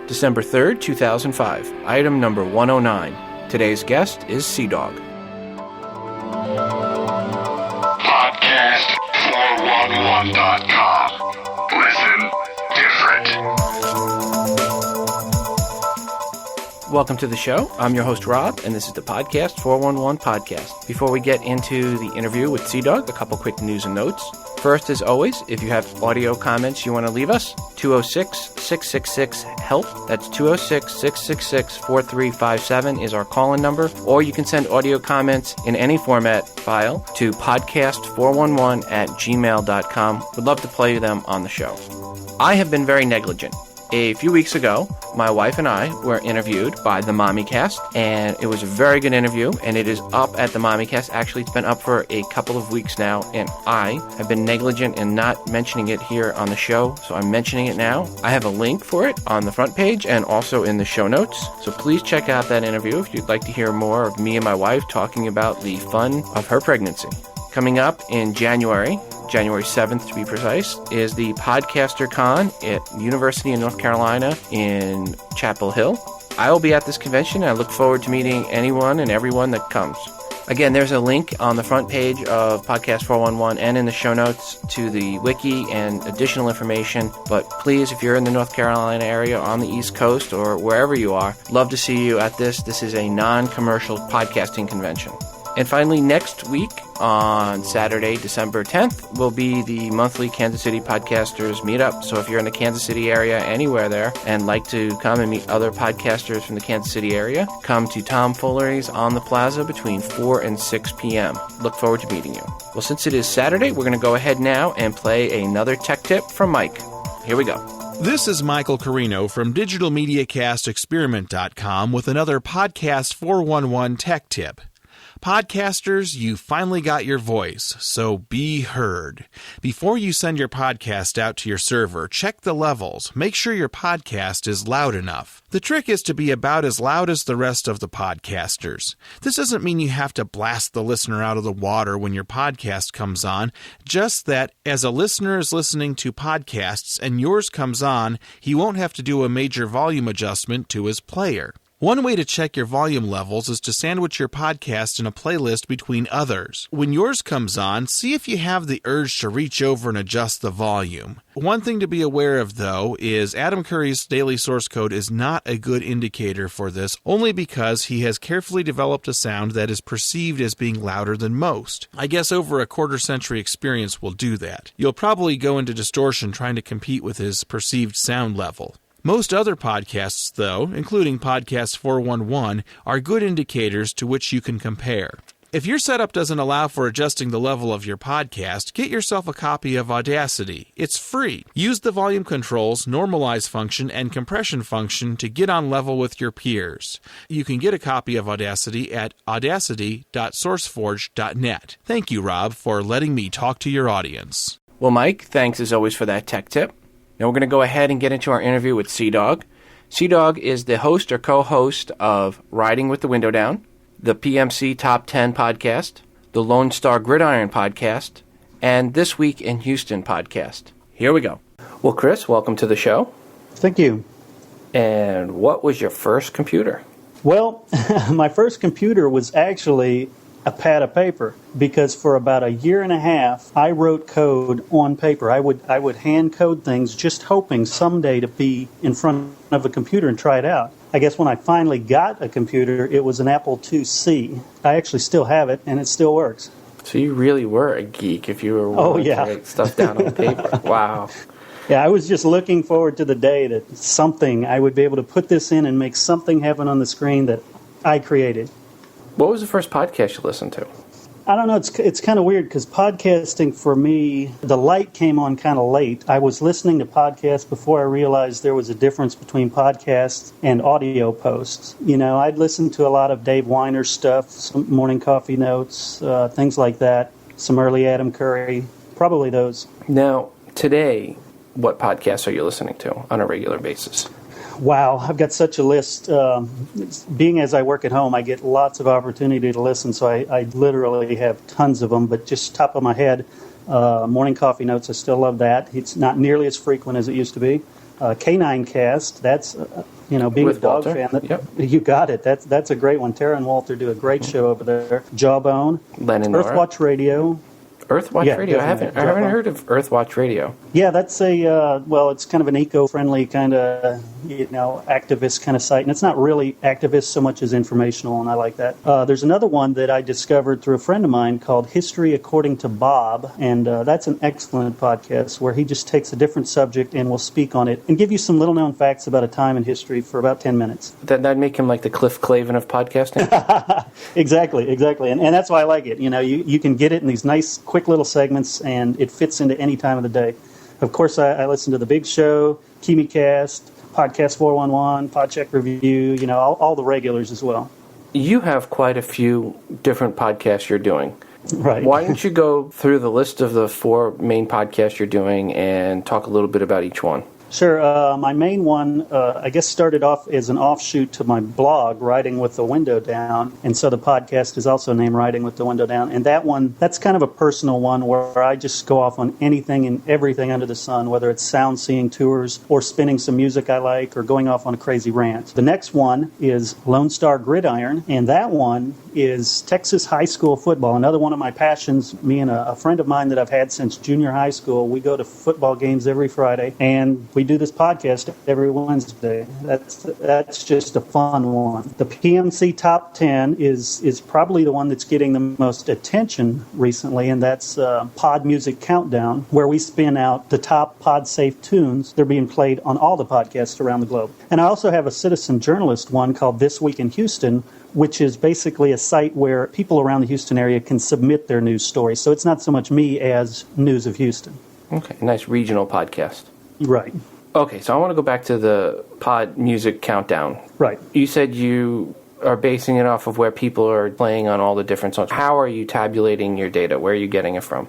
December 3rd, 2005. Item number 109. Today's guest is C-Dogg. Podcast411.com. Listen different. Welcome to the show. I'm your host, Rob, and this is the Podcast 411 podcast. Before we get into the interview with C-Dogg, a couple quick news and notes. First, as always, if you have audio comments you want to leave us, 206-666-HELP. That's 206-666-4357 is our call-in number. Or you can send audio comments in any format file to podcast411@gmail.com. We'd love to play them on the show. I have been very negligent. A few weeks ago, my wife and I were interviewed by the Mommycast, and it was a very good interview, and it is up at the Mommycast. Actually, it's been up for a couple of weeks now, and I have been negligent in not mentioning it here on the show, so I'm mentioning it now. I have a link for it on the front page and also in the show notes, so please check out that interview if you'd like to hear more of me and my wife talking about the fun of her pregnancy. Coming up in January 7th to be precise, is the Podcaster Con at University of North Carolina in Chapel Hill. I will be at this convention, and I look forward to meeting anyone and everyone that comes. Again, there's a link on the front page of Podcast 411 and in the show notes to the wiki and additional information. But please, if you're in the North Carolina area, on the East Coast, or wherever you are, love to see you at this. This is a non-commercial podcasting convention. And finally, next week on Saturday, December 10th, will be the monthly Kansas City Podcasters Meetup. So if you're in the Kansas City area, anywhere there, and like to come and meet other podcasters from the Kansas City area, come to Tom Fullery's on the Plaza between 4 and 6 p.m. Look forward to meeting you. Well, since it is Saturday, we're going to go ahead now and play another tech tip from Mike. Here we go. This is Michael Carino from DigitalMediaCastExperiment.com with another Podcast 411 tech tip. Podcasters, you finally got your voice, so be heard. Before you send your podcast out to your server, check the levels. Make sure your podcast is loud enough. The trick is to be about as loud as the rest of the podcasters. This doesn't mean you have to blast the listener out of the water when your podcast comes on, just that as a listener is listening to podcasts and yours comes on, he won't have to do a major volume adjustment to his player. One way to check your volume levels is to sandwich your podcast in a playlist between others. When yours comes on, see if you have the urge to reach over and adjust the volume. One thing to be aware of, though, is Adam Curry's daily source code is not a good indicator for this, only because he has carefully developed a sound that is perceived as being louder than most. I guess over a quarter-century experience will do that. You'll probably go into distortion trying to compete with his perceived sound level. Most other podcasts, though, including Podcast 411, are good indicators to which you can compare. If your setup doesn't allow for adjusting the level of your podcast, get yourself a copy of Audacity. It's free. Use the volume controls, normalize function, and compression function to get on level with your peers. You can get a copy of Audacity at audacity.sourceforge.net. Thank you, Rob, for letting me talk to your audience. Well, Mike, thanks as always for that tech tip. Now we're going to go ahead and get into our interview with C-Dogg. C-Dogg is the host or co-host of Riding with the Window Down, the PMC Top 10 podcast, the Lone Star Gridiron podcast, and This Week in Houston podcast. Here we go. Well, Chris, welcome to the show. Thank you. And what was your first computer? Well, my first computer was actually a pad of paper, because for about a year and a half, I wrote code on paper. I would hand code things, just hoping someday to be in front of a computer and try it out. I guess when I finally got a computer, it was an Apple IIc. I actually still have it, and it still works. So you really were a geek if you were willing to write stuff down on paper. Wow. Yeah, I was just looking forward to the day that I would be able to put this in and make something happen on the screen that I created. What was the first podcast you listened to? I don't know. It's kind of weird because podcasting for me, the light came on kind of late. I was listening to podcasts before I realized there was a difference between podcasts and audio posts. You know, I'd listened to a lot of Dave Weiner's stuff, some Morning Coffee Notes, things like that, some early Adam Curry, probably those. Now, today, what podcasts are you listening to on a regular basis? Wow, I've got such a list. Being as I work at home, I get lots of opportunity to listen, so I literally have tons of them. But just top of my head, Morning Coffee Notes, I still love that. It's not nearly as frequent as it used to be. Canine Cast. That's being With a dog Walter. fan. Yep. You got it. That's a great one. Tara and Walter do a great show over there. Jawbone, Len and Nora. Earthwatch Radio. Earthwatch Yeah, Radio. I haven't definitely. heard of Earthwatch Radio. Yeah, that's it's kind of an eco-friendly kind of, activist kind of site. And it's not really activist so much as informational, and I like that. There's another one that I discovered through a friend of mine called History According to Bob, and that's an excellent podcast where he just takes a different subject and will speak on it and give you some little-known facts about a time in history for about 10 minutes. That'd make him like the Cliff Clavin of podcasting? Exactly. And that's why I like it. You can get it in these nice, quick little segments, and it fits into any time of the day. Of course, I listen to The Big Show, KimiCast, Podcast 411, Podcheck Review, all the regulars as well. You have quite a few different podcasts you're doing. Right. Why don't you go through the list of the 4 main podcasts you're doing and talk a little bit about each one? Sure. My main one, I guess, started off as an offshoot to my blog, Writing with the Window Down. And so the podcast is also named Writing with the Window Down. And that one, that's kind of a personal one where I just go off on anything and everything under the sun, whether it's sound seeing tours or spinning some music I like or going off on a crazy rant. The next one is Lone Star Gridiron. And that one is Texas high school football. Another one of my passions. Me and a friend of mine that I've had since junior high school, we go to football games every Friday, and we do this podcast every Wednesday. That's just a fun one. The PMC Top 10 is probably the one that's getting the most attention recently, and that's Pod Music Countdown, where we spin out the top pod-safe tunes. They're being played on all the podcasts around the globe. And I also have a citizen journalist one called This Week in Houston, which is basically a site where people around the Houston area can submit their news stories. So it's not so much me as News of Houston. Okay, nice regional podcast. Right. Okay, so I want to go back to the Pod Music Countdown. Right. You said you are basing it off of where people are playing on all the different songs. How are you tabulating your data? Where are you getting it from?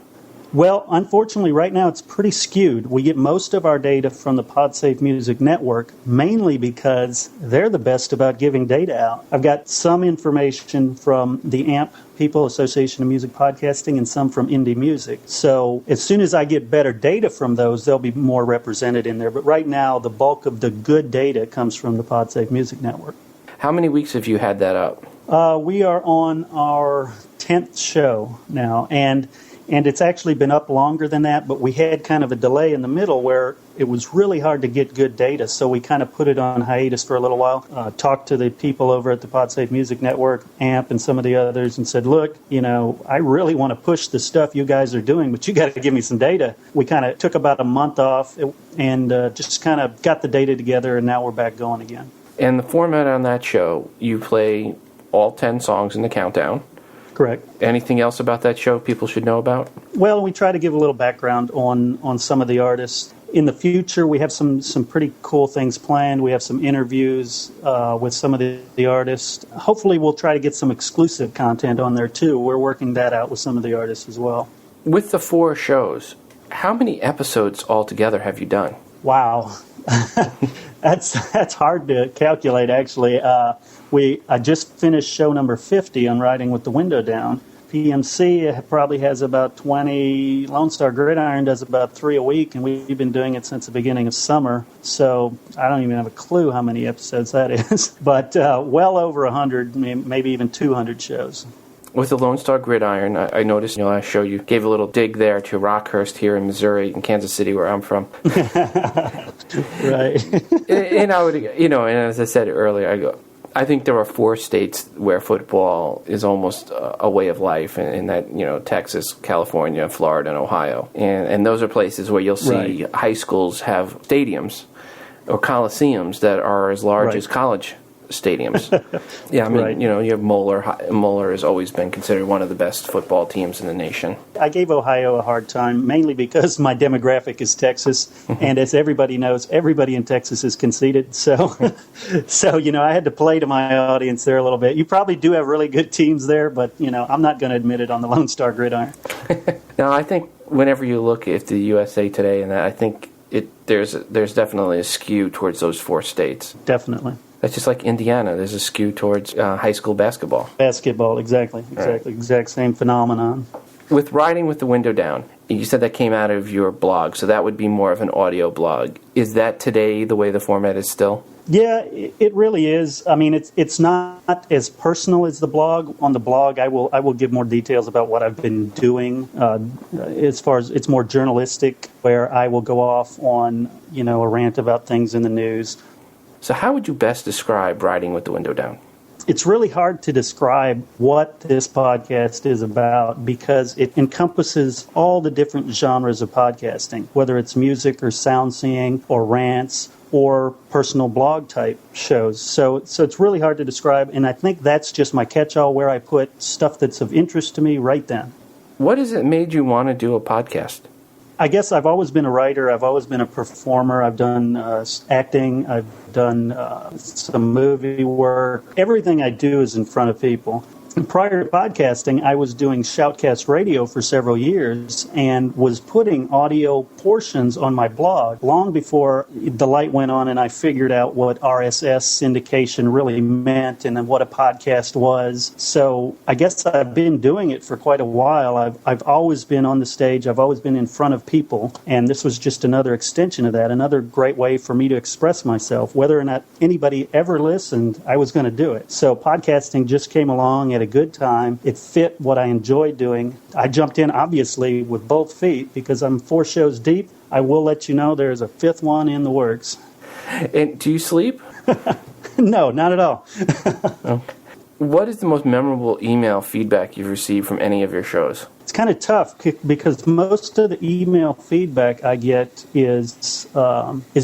Well, unfortunately, right now it's pretty skewed. We get most of our data from the PodSafe Music Network, mainly because they're the best about giving data out. I've got some information from the AMP people, Association of Music Podcasting, and some from Indie Music. So as soon as I get better data from those, they'll be more represented in there. But right now, the bulk of the good data comes from the PodSafe Music Network. How many weeks have you had that up? We are on our 10th show now, and it's actually been up longer than that, but we had kind of a delay in the middle where it was really hard to get good data, so we kind of put it on hiatus for a little while, talked to the people over at the PodSafe Music Network, AMP, and some of the others, and said, look, I really want to push the stuff you guys are doing, but you got to give me some data. We kind of took about a month off and just kind of got the data together, and now we're back going again. And the format on that show, you play all 10 songs in the countdown. Correct. Anything else about that show people should know about? Well, we try to give a little background on some of the artists. In the future, we have some pretty cool things planned. We have some interviews with some of the artists. Hopefully, we'll try to get some exclusive content on there, too. We're working that out with some of the artists as well. With the 4 shows, how many episodes altogether have you done? Wow. That's hard to calculate, actually. I just finished show number 50 on Writing with the Window Down. PMC probably has about 20. Lone Star Gridiron does about 3 a week, and we've been doing it since the beginning of summer. So I don't even have a clue how many episodes that is. But well over 100, maybe even 200 shows. With the Lone Star Gridiron, I noticed in your last show you gave a little dig there to Rockhurst here in Missouri, in Kansas City, where I'm from. Right. And I would, and as I said earlier, I think there are 4 states where football is almost a way of life, and that, Texas, California, Florida, and Ohio. And those are places where you'll see high schools have stadiums or coliseums that are as large as college stadiums. Yeah, I mean, you have Moeller. Moeller has always been considered one of the best football teams in the nation. I gave Ohio a hard time, mainly because my demographic is Texas, and as everybody knows, everybody in Texas is conceited. So, I had to play to my audience there a little bit. You probably do have really good teams there, but, I'm not going to admit it on the Lone Star Gridiron. Now, I think whenever you look at the USA Today, and I think there's definitely a skew towards those 4 states. Definitely. That's just like Indiana. There's a skew towards high school basketball. Basketball, exactly. Right. Exact same phenomenon. With Writing with the Window Down, You said that came out of your blog, so that would be more of an audio blog. Is that today the way the format is still? Yeah, it really is. I mean, it's not as personal as the blog. On the blog, I will give more details about what I've been doing. As far as it's more journalistic, where I will go off on a rant about things in the news. So how would you best describe Riding with the Window Down? It's really hard to describe what this podcast is about because it encompasses all the different genres of podcasting, whether it's music or sound seeing or rants or personal blog type shows. So it's really hard to describe, and I think that's just my catch-all where I put stuff that's of interest to me right then. What has it made you want to do a podcast? I guess I've always been a writer. I've always been a performer. I've done acting. I've done some movie work. Everything I do is in front of people. And prior to podcasting, I was doing Shoutcast Radio for several years and was putting audio portions on my blog long before the light went on and I figured out what RSS syndication really meant and then what a podcast was. So I guess I've been doing it for quite a while. I've always been on the stage. I've always been in front of people. And this was just another extension of that, another great way for me to express myself. Whether or not anybody ever listened, I was going to do it. So podcasting just came along at a good time. It fit what I enjoyed doing. I jumped in, obviously, with both feet because I'm 4 shows deep. I will let you know there's a 5th one in the works. And do you sleep? No, not at all. Okay. What is the most memorable email feedback you've received from any of your shows? It's kind of tough because most of the email feedback I get is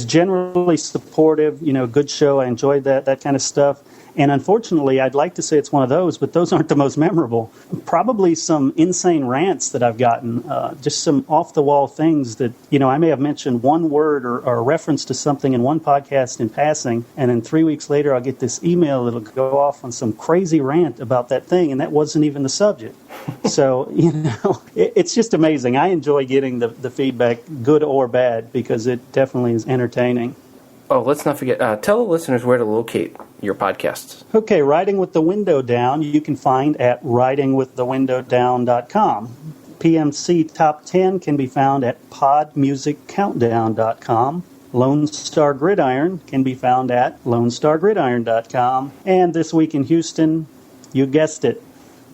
generally supportive, good show, I enjoyed that kind of stuff. And unfortunately, I'd like to say it's one of those, but those aren't the most memorable. Probably some insane rants that I've gotten, just some off-the-wall things that, I may have mentioned one word or a reference to something in one podcast in passing, and then 3 weeks later I'll get this email that'll go off on some crazy rant about that thing, and that wasn't even the subject. So, it's just amazing. I enjoy getting the feedback, good or bad, because it definitely is entertaining. Oh, let's not forget, tell the listeners where to locate your podcasts. Okay, Riding with the Window Down, you can find at ridingwiththewindowdown.com. PMC Top 10 can be found at podmusiccountdown.com. Lone Star Gridiron can be found at lonestargridiron.com. And This Week in Houston, you guessed it,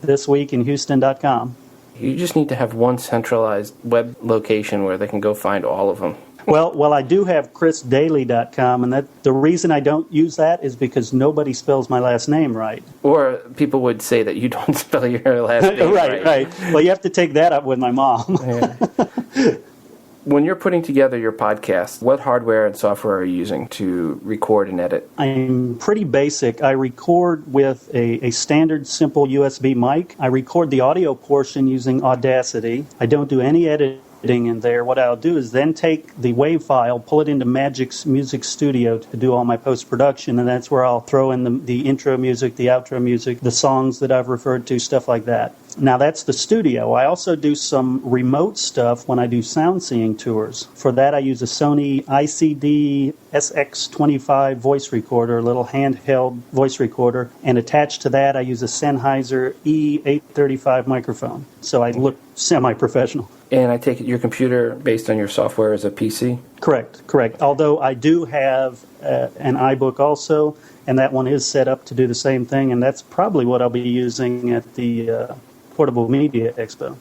thisweekinhouston.com. You just need to have one centralized web location where they can go find all of them. Well, I do have chrisdaily.com, and the reason I don't use that is because nobody spells my last name right. Or people would say that you don't spell your last name right. Right. Well, you have to take that up with my mom. Yeah. When you're putting together your podcast, what hardware and software are you using to record and edit? I'm pretty basic. I record with a standard simple USB mic. I record the audio portion using Audacity. I don't do any editing in there. What I'll do is then take the WAV file, pull it into Magic's Music Studio to do all my post-production, and that's where I'll throw in the intro music, the outro music, the songs that I've referred to, stuff like that. Now that's the studio. I also do some remote stuff when I do sound seeing tours. For that I use a Sony ICD SX25 voice recorder, a little handheld voice recorder, and attached to that I use a Sennheiser E835 microphone. So I look semi-professional. And I take it your computer, based on your software, is a PC? Correct. Although I do have an iBook also, and that one is set up to do the same thing, and that's probably what I'll be using at the Portable Media Expo.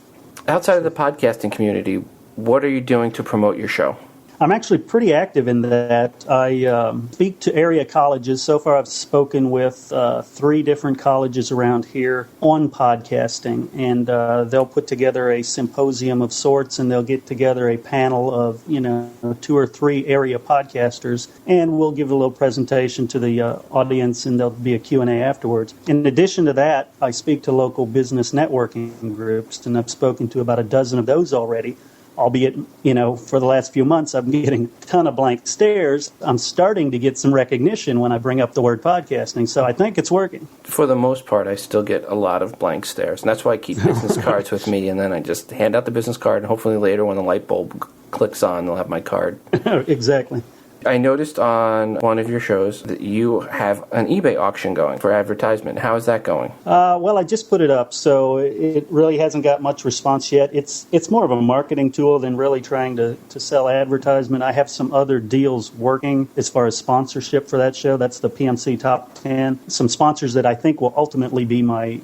Outside of the podcasting community, what are you doing to promote your show? I'm actually pretty active in that. I speak to area colleges. So far I've spoken with 3 different colleges around here on podcasting, and they'll put together a symposium of sorts, and they'll get together a panel of 2 or 3 area podcasters, and we'll give a little presentation to the audience, and there'll be a Q&A afterwards. In addition to that, I speak to local business networking groups, and I've spoken to about a dozen of those already. Albeit, for the last few months, I'm getting a ton of blank stares. I'm starting to get some recognition when I bring up the word podcasting, so I think it's working. For the most part, I still get a lot of blank stares, and that's why I keep business cards with me, and then I just hand out the business card, and hopefully later when the light bulb clicks on, they'll have my card. Exactly. I noticed on one of your shows that you have an eBay auction going for advertisement. How is that going? Well, I just put it up, so it really hasn't got much response yet. It's more of a marketing tool than really trying to sell advertisement. I have some other deals working as far as sponsorship for that show. That's the PMC Top 10. Some sponsors that I think will ultimately be my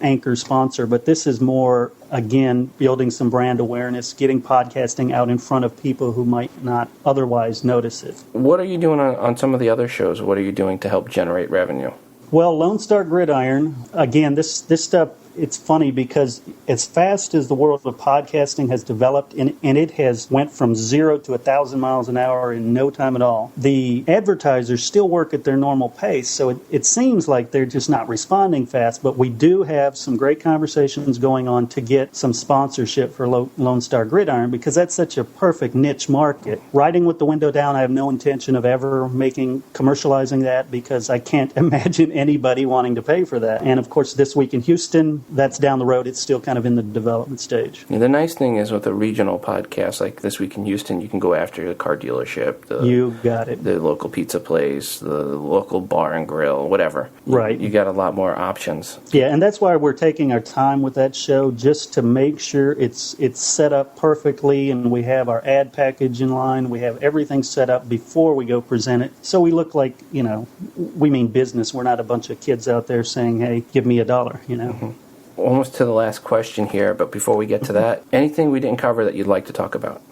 anchor sponsor, but this is more, again, building some brand awareness, getting podcasting out in front of people who might not otherwise notice it. What are you doing on some of the other shows? What are you doing to help generate revenue? Well, Lone Star Gridiron, again, this stuff, it's funny because as fast as the world of podcasting has developed, and it has went from 0 to 1,000 miles an hour in no time at all, the advertisers still work at their normal pace. So it seems like they're just not responding fast, but we do have some great conversations going on to get some sponsorship for Lone Star Gridiron because that's such a perfect niche market. Riding with the window down, I have no intention of ever commercializing that because I can't imagine anybody wanting to pay for that. And of course, This Week in Houston, that's down the road. It's still kind of in the development stage. Yeah, the nice thing is with a regional podcast like This Week in Houston, you can go after the car dealership, you got it, the local pizza place, the local bar and grill, whatever. Right. You got a lot more options. Yeah, and that's why we're taking our time with that show, just to make sure it's set up perfectly, and we have our ad package in line. We have everything set up before we go present it, so we look like, we mean business. We're not a bunch of kids out there saying, "Hey, give me $1," Mm-hmm. Almost to the last question here, but before we get to that, anything we didn't cover that you'd like to talk about?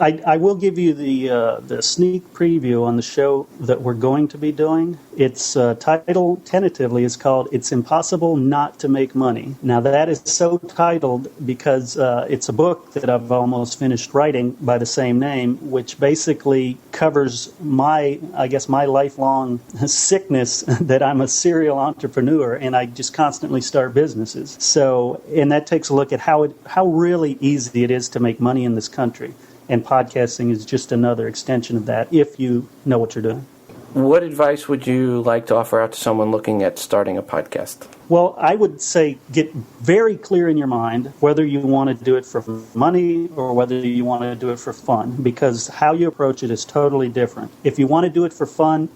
I will give you the sneak preview on the show that we're going to be doing. Its title, tentatively, is called "It's Impossible Not to Make Money." Now, that is so titled because it's a book that I've almost finished writing by the same name, which basically covers my lifelong sickness that I'm a serial entrepreneur and I just constantly start businesses. So, and that takes a look at how really easy it is to make money in this country. And podcasting is just another extension of that if you know what you're doing. What advice would you like to offer out to someone looking at starting a podcast? Well, I would say get very clear in your mind whether you want to do it for money or whether you want to do it for fun, because how you approach it is totally different. If you want to do it for fun,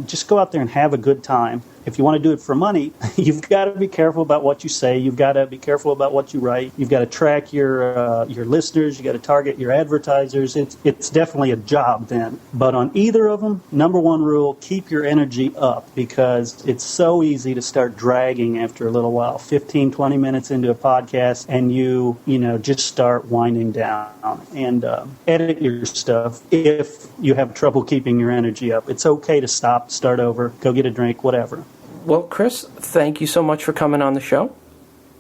just go out there and have a good time. If you want to do it for money, you've got to be careful about what you say. You've got to be careful about what you write. You've got to track your listeners. You've got to target your advertisers. It's definitely a job then. But on either of them, number one rule, keep your energy up, because it's so easy to start dragging after a little while. 15, 20 minutes into a podcast, and you just start winding down. And edit your stuff if you have trouble keeping your energy up. It's okay to stop, start over, go get a drink, whatever. Well, Chris, thank you so much for coming on the show.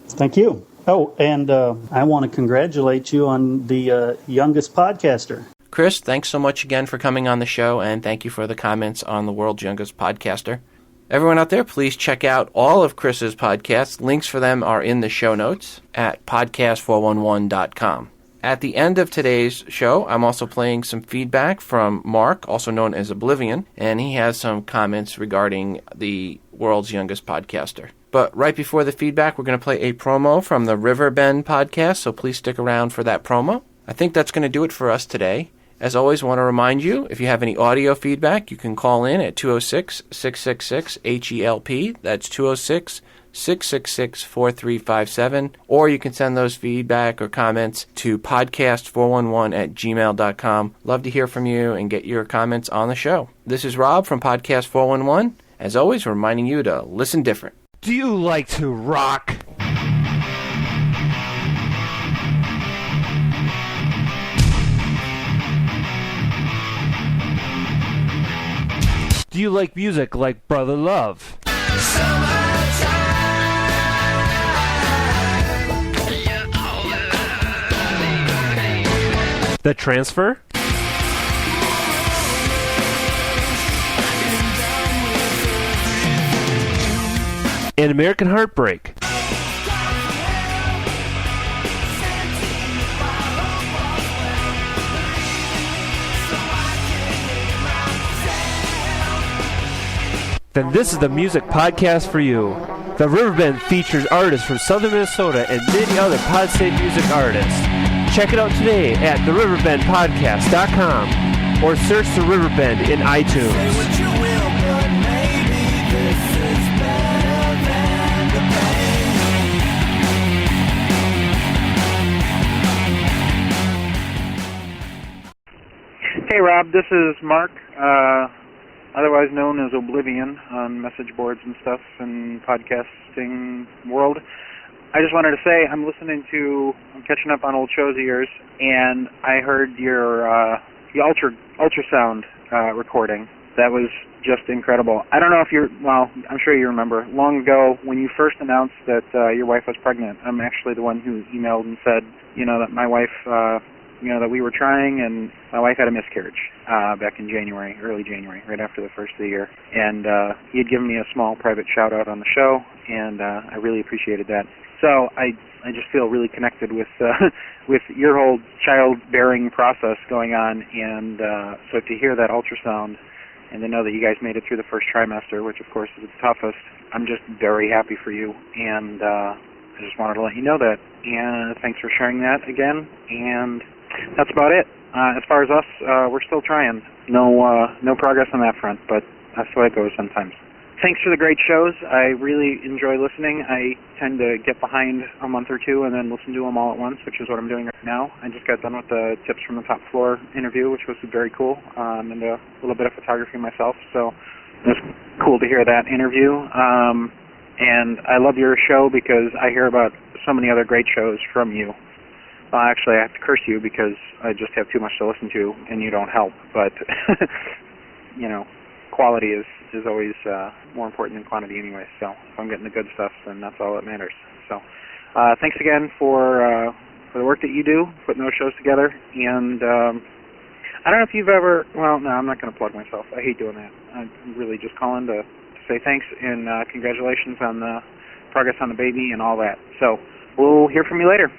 Thank you. Oh, and I want to congratulate you on the youngest podcaster. Chris, thanks so much again for coming on the show, and thank you for the comments on the world's youngest podcaster. Everyone out there, please check out all of Chris's podcasts. Links for them are in the show notes at podcast411.com. At the end of today's show, I'm also playing some feedback from Mark, also known as Oblivion, and he has some comments regarding the world's youngest podcaster. But right before the feedback, we're going to play a promo from the Riverbend podcast, so please stick around for that promo. I think that's going to do it for us today. As always, I want to remind you, if you have any audio feedback, you can call in at 206-666-HELP. That's 206-666-4357. Or you can send those feedback or comments to podcast411@gmail.com. Love to hear from you and get your comments on the show. This is Rob from Podcast 411. As always, reminding you to listen different. Do you like to rock? Do you like music like Brother Love? The Transfer? And American Heartbreak? Then this is the music podcast for you. The Riverbend features artists from Southern Minnesota and many other Pod State music artists. Check it out today at theriverbendpodcast.com. or search The Riverbend in iTunes. Hey Rob, this is Mark, otherwise known as Oblivion on message boards and stuff in podcasting world. I just wanted to say I'm catching up on old shows of yours, and I heard your the ultrasound recording. That was just incredible. I don't know if I'm sure you remember, long ago when you first announced that your wife was pregnant, I'm actually the one who emailed and said, that my wife, that we were trying, and my wife had a miscarriage back in January, early January, right after the first of the year. And he had given me a small private shout-out on the show, and I really appreciated that. So I just feel really connected with with your whole childbearing process going on, and so to hear that ultrasound and to know that you guys made it through the first trimester, which of course is the toughest, I'm just very happy for you, and I just wanted to let you know that. And thanks for sharing that again, and that's about it. As far as us, we're still trying. No progress on that front, but that's the way it goes sometimes. Thanks for the great shows. I really enjoy listening. I tend to get behind a month or two and then listen to them all at once, which is what I'm doing right now. I just got done with the Tips from the Top Floor interview, which was very cool. I'm into a little bit of photography myself, so it was cool to hear that interview. And I love your show because I hear about so many other great shows from you. Actually, I have to curse you because I just have too much to listen to, and you don't help. But, quality is always more important than quantity anyway. So if I'm getting the good stuff, then that's all that matters. So thanks again for the work that you do, putting those shows together. And I don't know if you've ever, no, I'm not going to plug myself. I hate doing that. I'm really just calling to say thanks and congratulations on the progress on the baby and all that. So we'll hear from you later.